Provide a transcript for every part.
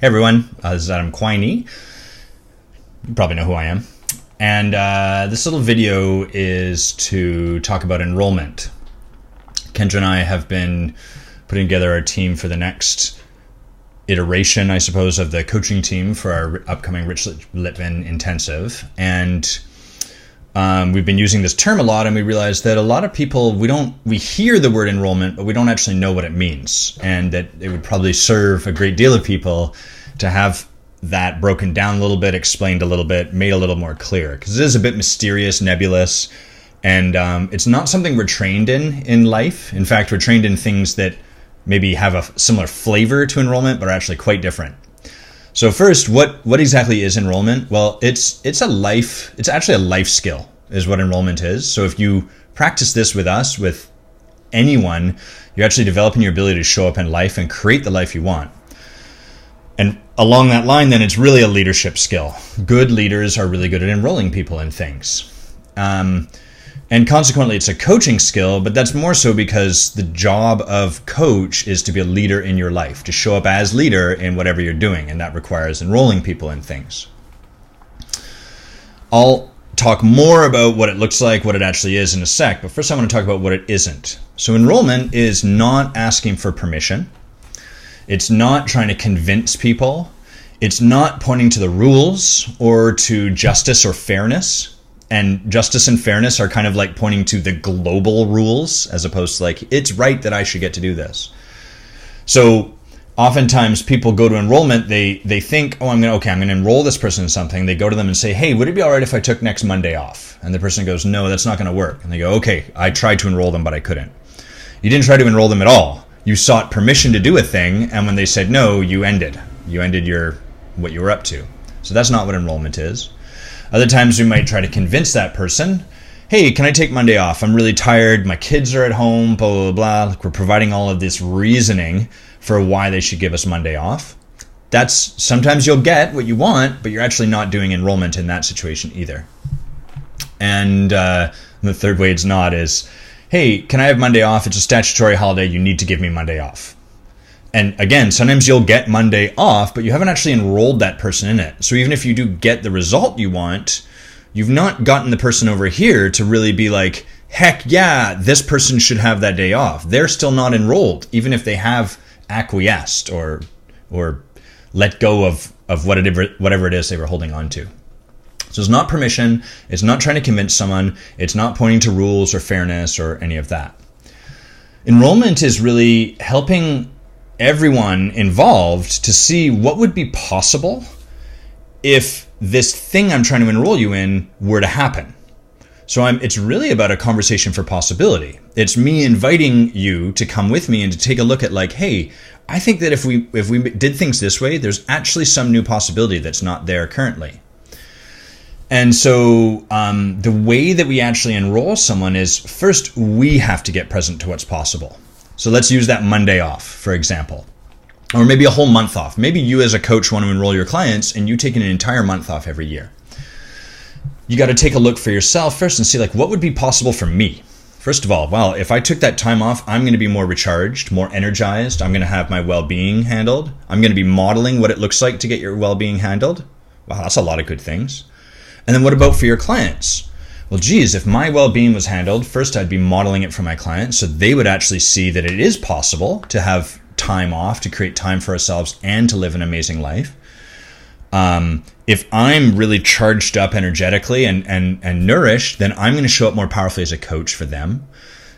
Hey everyone, this is Adam Quiney. You probably know who I am. And this little video is to talk about enrollment. Kendra and I have been putting together our team for the next iteration, I suppose, of the coaching team for our upcoming Rich Litvin intensive. And we've been using this term a lot, and we realized that a lot of people, we hear the word enrollment, but we don't actually know what it means, and that it would probably serve a great deal of people to have that broken down a little bit, explained a little bit, made a little more clear, because it is a bit mysterious, nebulous, and it's not something we're trained in life. In fact, we're trained in things that maybe have a similar flavor to enrollment, but are actually quite different. So first, what exactly is enrollment? Well, it's actually a life skill is what enrollment is. So if you practice this with us, with anyone, you're actually developing your ability to show up in life and create the life you want. And along that line, then, it's really a leadership skill. Good leaders are really good at enrolling people in things. And consequently, it's a coaching skill, but that's more so because the job of coach is to be a leader in your life, to show up as leader in whatever you're doing, and that requires enrolling people in things. I'll talk more about what it looks like, what it actually is in a sec, but first I want to talk about what it isn't. So enrollment is not asking for permission. It's not trying to convince people. It's not pointing to the rules or to justice or fairness. And justice and fairness are kind of like pointing to the global rules, as opposed to like, it's right that I should get to do this. So oftentimes people go to enrollment, they think, oh, I'm going to enroll this person in something. They go to them and say, hey, would it be all right if I took next Monday off? And the person goes, no, that's not going to work. And they go, okay, I tried to enroll them, but I couldn't. You didn't try to enroll them at all. You sought permission to do a thing, and when they said no, you ended what you were up to. So that's not what enrollment is. Other times we might try to convince that person, hey, can I take Monday off? I'm really tired. My kids are at home, blah, blah, blah. Like, we're providing all of this reasoning for why they should give us Monday off. That's sometimes you'll get what you want, but you're actually not doing enrollment in that situation either. And the third way it's not is, hey, can I have Monday off? It's a statutory holiday. You need to give me Monday off. And again, sometimes you'll get Monday off, but you haven't actually enrolled that person in it. So even if you do get the result you want, you've not gotten the person over here to really be like, heck yeah, this person should have that day off. They're still not enrolled, even if they have acquiesced or let go of whatever it is they were holding on to. So it's not permission, it's not trying to convince someone, it's not pointing to rules or fairness or any of that. Enrollment is really helping everyone involved to see what would be possible if this thing I'm trying to enroll you in were to happen. So it's really about a conversation for possibility. It's me inviting you to come with me and to take a look at like, hey, I think that if we did things this way, there's actually some new possibility that's not there currently. And so the way that we actually enroll someone is first we have to get present to what's possible. So let's use that Monday off, for example, or maybe a whole month off. Maybe you as a coach want to enroll your clients and you take an entire month off every year. You got to take a look for yourself first and see like what would be possible for me. First of all, well, if I took that time off, I'm going to be more recharged, more energized. I'm going to have my well-being handled. I'm going to be modeling what it looks like to get your well-being handled. Wow, that's a lot of good things. And then what about for your clients? Well, geez, if my well-being was handled, first I'd be modeling it for my clients so they would actually see that it is possible to have time off, to create time for ourselves and to live an amazing life. If I'm really charged up energetically and nourished, then I'm going to show up more powerfully as a coach for them.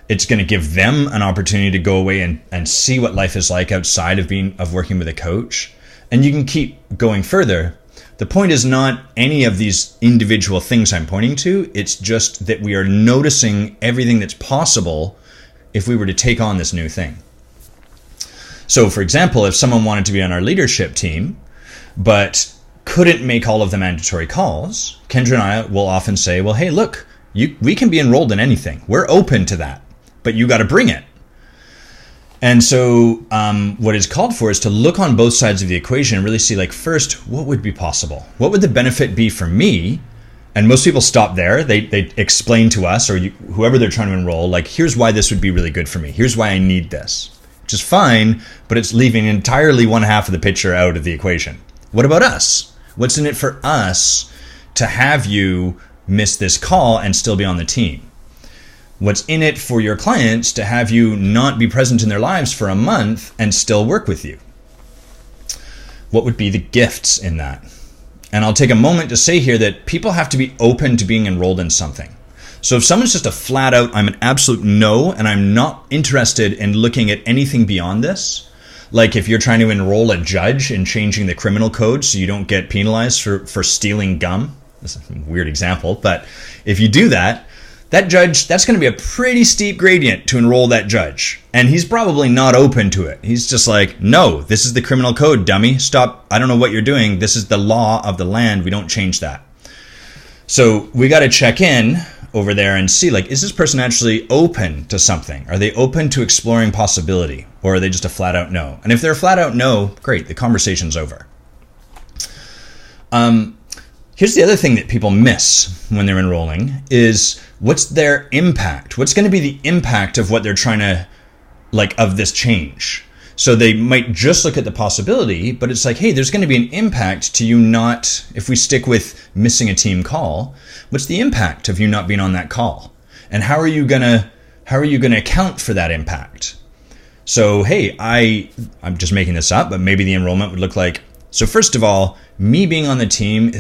It's going to give them an opportunity to go away and see what life is like outside of working with a coach. And you can keep going further. The point is not any of these individual things I'm pointing to. It's just that we are noticing everything that's possible if we were to take on this new thing. So, for example, if someone wanted to be on our leadership team, but couldn't make all of the mandatory calls, Kendra and I will often say, well, hey, look, we can be enrolled in anything. We're open to that, but you got to bring it. And so what is called for is to look on both sides of the equation and really see, like, first, what would be possible? What would the benefit be for me? And most people stop there. They explain to us or whoever they're trying to enroll, like, here's why this would be really good for me. Here's why I need this. which is fine, but it's leaving entirely one half of the picture out of the equation. What about us? What's in it for us to have you miss this call and still be on the team? What's in it for your clients to have you not be present in their lives for a month and still work with you? What would be the gifts in that? And I'll take a moment to say here that people have to be open to being enrolled in something. So if someone's just a flat out, I'm an absolute no, and I'm not interested in looking at anything beyond this, like if you're trying to enroll a judge in changing the criminal code so you don't get penalized for stealing gum. That's a weird example, but if you do that, that judge, that's going to be a pretty steep gradient to enroll that judge. And he's probably not open to it. He's just like, no, this is the criminal code, dummy. Stop. I don't know what you're doing. This is the law of the land. We don't change that. So we got to check in over there and see, like, is this person actually open to something? Are they open to exploring possibility? Or are they just a flat out no? And if they're a flat out no, great, the conversation's over. Here's the other thing that people miss when they're enrolling is what's their impact? What's going to be the impact of what they're trying to, like, of this change? So they might just look at the possibility, but it's like, hey, there's going to be an impact to you not, if we stick with missing a team call, what's the impact of you not being on that call? And how are you going to account for that impact? So, hey, I'm just making this up, but maybe the enrollment would look like, so first of all, me being on the team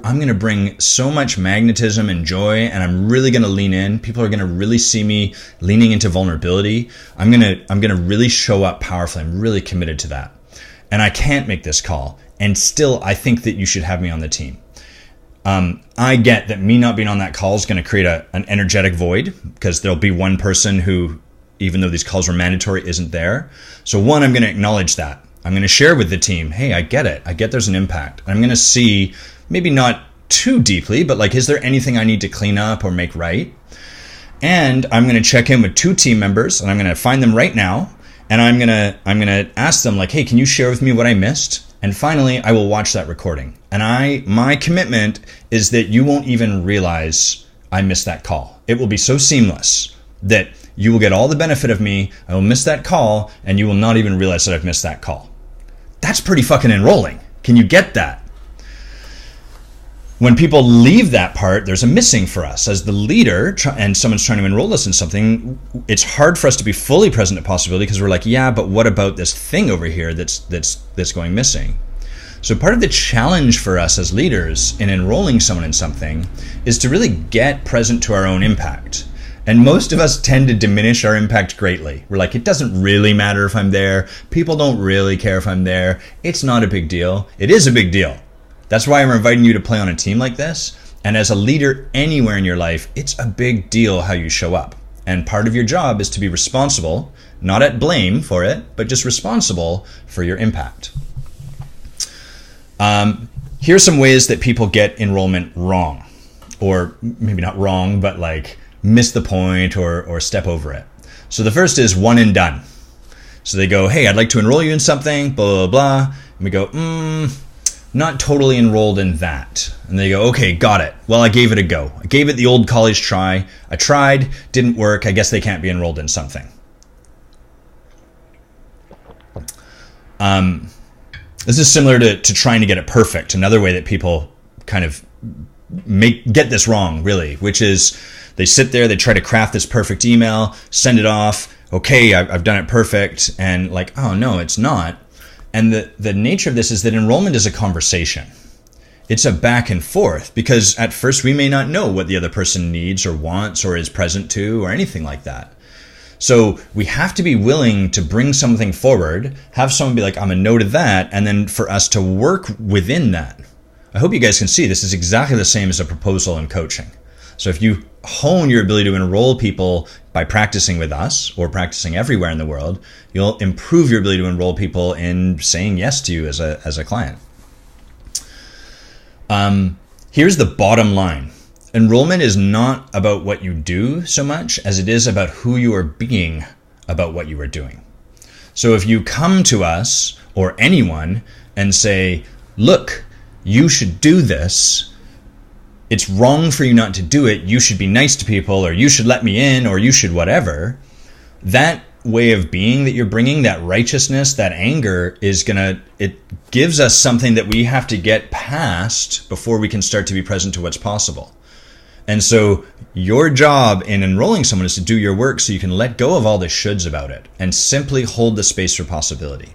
I'm going to bring so much magnetism and joy, and I'm really going to lean in. People are going to really see me leaning into vulnerability. I'm going to really show up powerfully. I'm really committed to that. And I can't make this call. And still, I think that you should have me on the team. I get that me not being on that call is going to create an energetic void, because there'll be one person who, even though these calls were mandatory, isn't there. So one, I'm going to acknowledge that. I'm going to share with the team, hey, I get it. I get there's an impact. I'm going to see, maybe not too deeply, but like, is there anything I need to clean up or make right? And I'm going to check in with 2 team members, and I'm going to find them right now. And I'm going to ask them, like, hey, can you share with me what I missed? And finally, I will watch that recording. And my commitment is that you won't even realize I missed that call. It will be so seamless that you will get all the benefit of me. I will miss that call, and you will not even realize that I've missed that call. That's pretty fucking enrolling. Can you get that? When people leave that part, there's a missing for us. As the leader, and someone's trying to enroll us in something, it's hard for us to be fully present at possibility, because we're like, yeah, but what about this thing over here that's going missing? So part of the challenge for us as leaders in enrolling someone in something is to really get present to our own impact. And most of us tend to diminish our impact greatly. We're like, it doesn't really matter if I'm there. People don't really care if I'm there. It's not a big deal. It is a big deal. That's why I'm inviting you to play on a team like this. And as a leader anywhere in your life, it's a big deal how you show up. And part of your job is to be responsible, not at blame for it, but just responsible for your impact. Here's some ways that people get enrollment wrong. Or maybe not wrong, but like miss the point or step over it. So the first is one and done. So they go, hey, I'd like to enroll you in something, blah, blah, blah. And we go, not totally enrolled in that. And they go, okay, got it. Well, I gave it a go. I gave it the old college try. I tried, didn't work. I guess they can't be enrolled in something. This is similar to trying to get it perfect. Another way that people kind of get this wrong, really, which is they sit there, they try to craft this perfect email, send it off. Okay, I've done it perfect. And like, oh no, it's not. And the nature of this is that enrollment is a conversation. It's a back and forth, because at first we may not know what the other person needs or wants or is present to or anything like that. So we have to be willing to bring something forward, have someone be like, I'm a no to that, and then for us to work within that. I hope you guys can see this is exactly the same as a proposal in coaching. So if you hone your ability to enroll people by practicing with us or practicing everywhere in the world, you'll improve your ability to enroll people in saying yes to you as a client. Here's the bottom line. Enrollment is not about what you do so much as it is about who you are being about what you are doing. So if you come to us or anyone and say, look, you should do this, it's wrong for you not to do it, you should be nice to people, or you should let me in, or you should whatever, that way of being that you're bringing, that righteousness, that anger, it gives us something that we have to get past before we can start to be present to what's possible. And so your job in enrolling someone is to do your work so you can let go of all the shoulds about it and simply hold the space for possibility.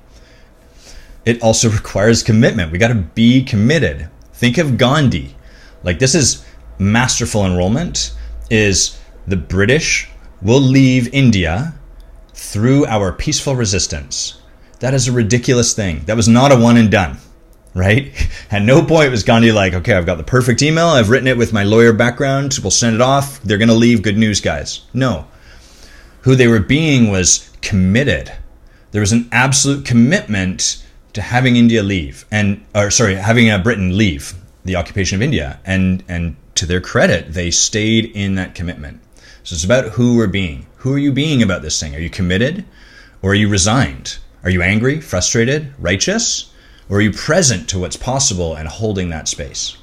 It also requires commitment. We got to be committed. Think of Gandhi. Like, this is masterful enrollment, is the British will leave India through our peaceful resistance. That is a ridiculous thing. That was not a one and done, right? At no point was Gandhi like, okay, I've got the perfect email. I've written it with my lawyer background. We'll send it off. They're going to leave. Good news, guys. No. Who they were being was committed. There was an absolute commitment to having India leave having Britain leave the occupation of India. And to their credit, they stayed in that commitment. So it's about who we're being. Who are you being about this thing? Are you committed or are you resigned? Are you angry, frustrated, righteous? Or are you present to what's possible and holding that space?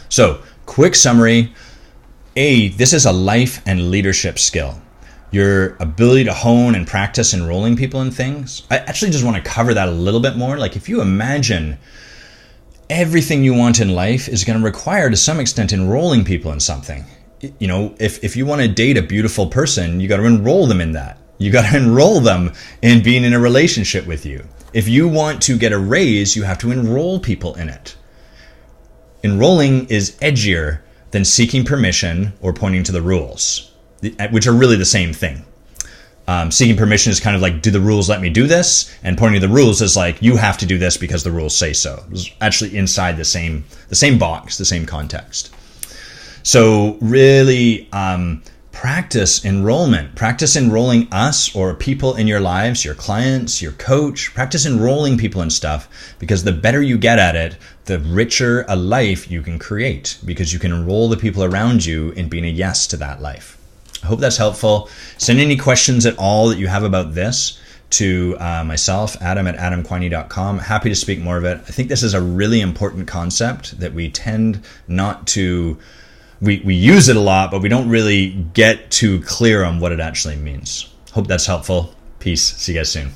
So, quick summary. This is a life and leadership skill. Your ability to hone and practice enrolling people in things. I actually just want to cover that a little bit more. Like, if you imagine everything you want in life is going to require, to some extent, enrolling people in something. You know, if you want to date a beautiful person, you got to enroll them in that. You got to enroll them in being in a relationship with you. If you want to get a raise, you have to enroll people in it. Enrolling is edgier than seeking permission or pointing to the rules, which are really the same thing. Seeking permission is kind of like, do the rules let me do this? And pointing to the rules is like, you have to do this because the rules say so. It's actually inside the same box, the same context. So really practice enrollment. Practice enrolling us or people in your lives, your clients, your coach. Practice enrolling people in stuff, because the better you get at it, the richer a life you can create, because you can enroll the people around you in being a yes to that life. I hope that's helpful. Send any questions at all that you have about this to myself, Adam at adamquiney.com. Happy to speak more of it. I think this is a really important concept that we tend not to... We use it a lot, but we don't really get too clear on what it actually means. Hope that's helpful. Peace. See you guys soon.